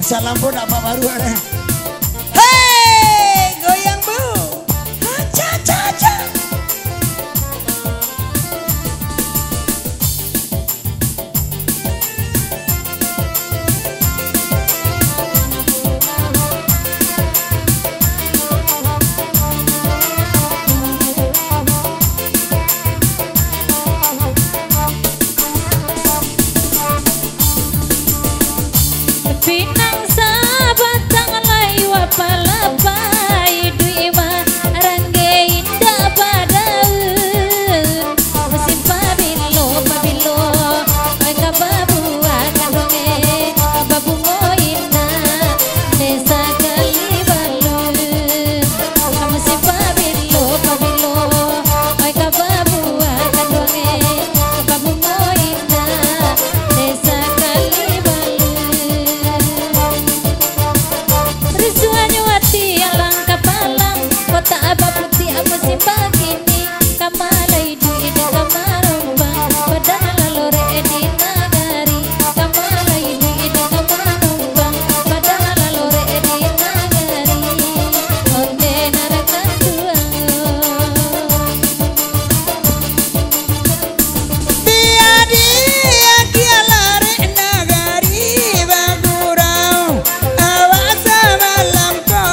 Salam pun apa baru ada. Hei, goyang bu. Cha cha cha. Pinang sabatang layu apalapai duima rangge indah padaun musim pabilo pabilo mereka babu akan donge babu moina desa Kalibalun musim pabilo pabilo mereka babu akan donge babu moina desa kota apa putih apa si pagini kamalay duit kamarumbang padahal lore di nagari kamalay duit kamarumbang padahal lore di nagari onde narakan tuang dia dia lare nagari bagurau awas malam ko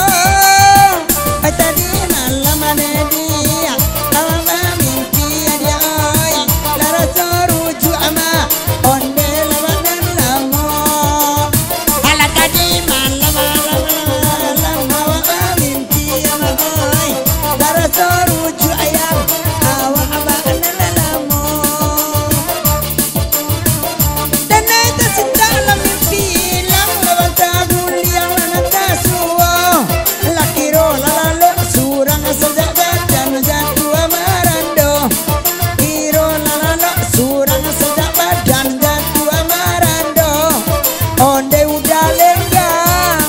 tadi malam dia lama mimpi dia lara soruju ama onde lawan lamo ala tadi malam mimpi ama lara soruju ayam awa ama lamo dan itu cinta mimpi lang lawan tabul yang nanta suwo lakiro lalalo surang sejagat dan jatuh amarando hiro lalalo surang sejagat dan jatuh amarando onde udah lenggang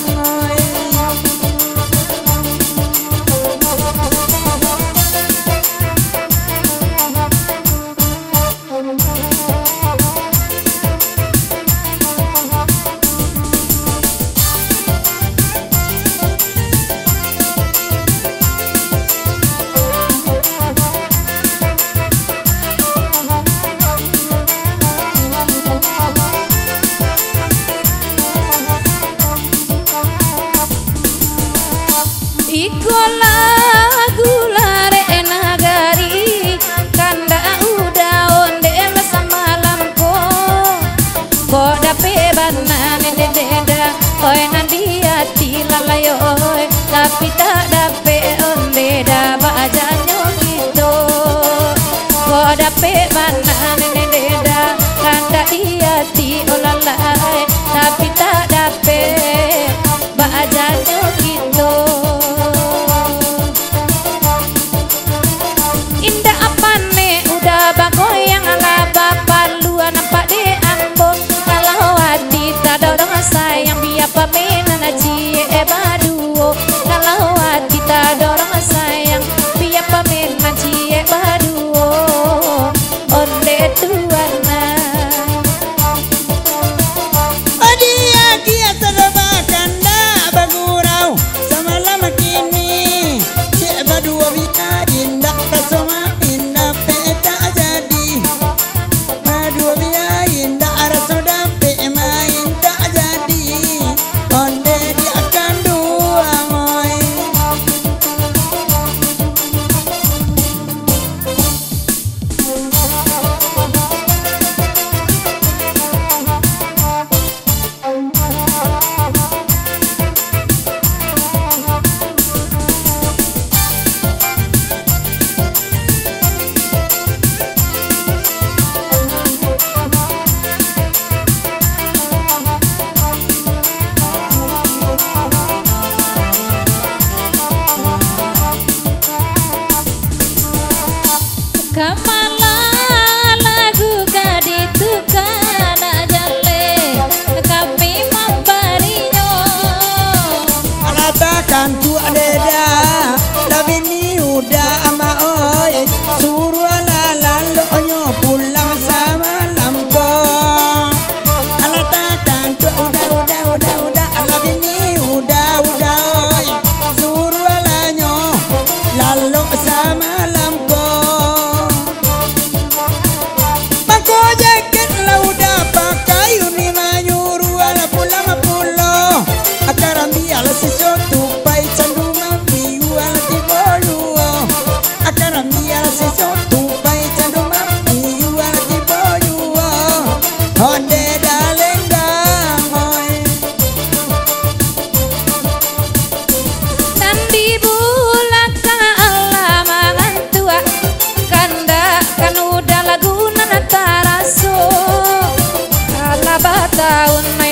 iko lagu lare nagari kanda udah onde masa malam ko dape banan deda oi nanti hati lalayo tapi tak dape onde da bajanyo gitu dape banan deda kanda hati olalai tapi tak dape bajanyo gitu indah apa nih udah bagoyang ala bapak lu nampak di ambo kalau hati tak dorong sayang biar pamenan aji baduo kalau hati tak dorong sayang biar pamenan aji baduo onde tuana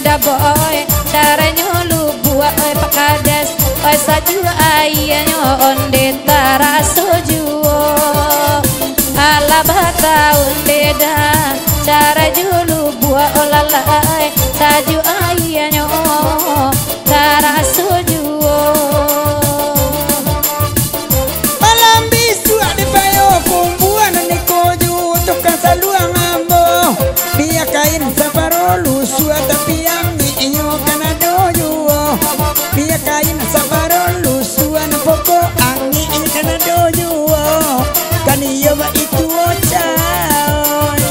udah boy caranya lu buat pakades saju ayahnya onde taraso juo ala bata onde da cara julu buat olalai saju ayahnya taraso juo malam bisu ade payo kumbuan ni koju tukang saluang ambo dia kain saparo lusu tapi yang inyo kana dojuo dia kain saparo lusu an poko angi in kana dojuo kan iyo ba itu ocai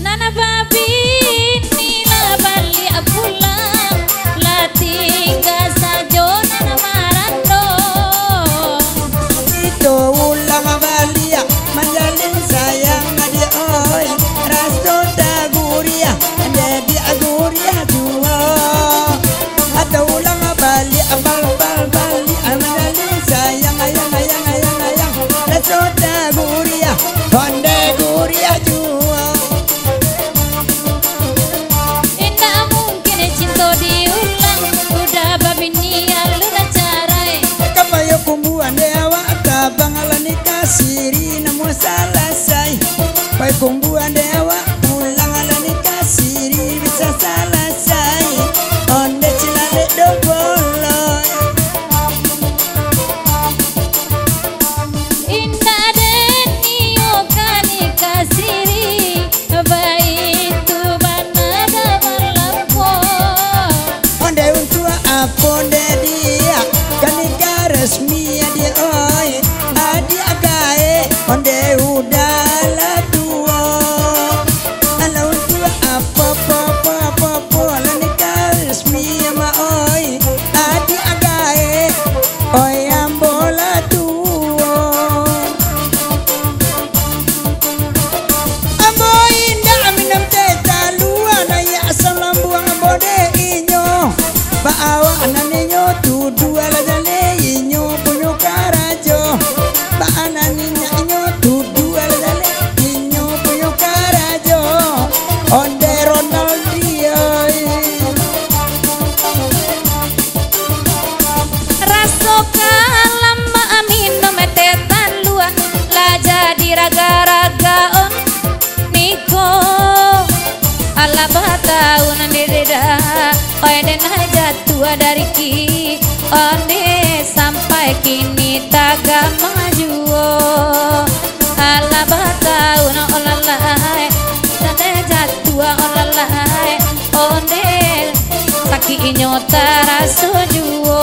nana babi nila bali pulang latinga sajo nana marando itu ulang balia manjalin sayang dia oi rasto daguria jadi aguria juo atau ulang bali abal bali manjalin sayang ayang rasto daguria konde guria juo indah mungkin cinta diulang udah babi niat lu dah carai kapayo kumbuan dewa tabang alani kasiri namo salasai pai kumbuan dewa pulang alani kasiri bisa salasai onde cilale do boloi indah denio kani kasiri baitu banada malampo onde untua aponde dia kanika resmi dia oi adi agae onde udala tuo ala untua apa lanika resmi ma oi adi agae oi ambola tuo ambo indah minam teta luana ya asam lambuang bode inyo baawa ananinyo tudu ala jale inyo punyo karajo ba ananinya inyo tudu ala jale inyo punyo karajo onde Ronaldio raso kalama amino metetan luan la jadi raga-raga on niko ala bataun nirida oden jatuh dari ki onde sampai kini taga majuo ala bataun olalai tade jatuh olalai onde saki inyo taraso juo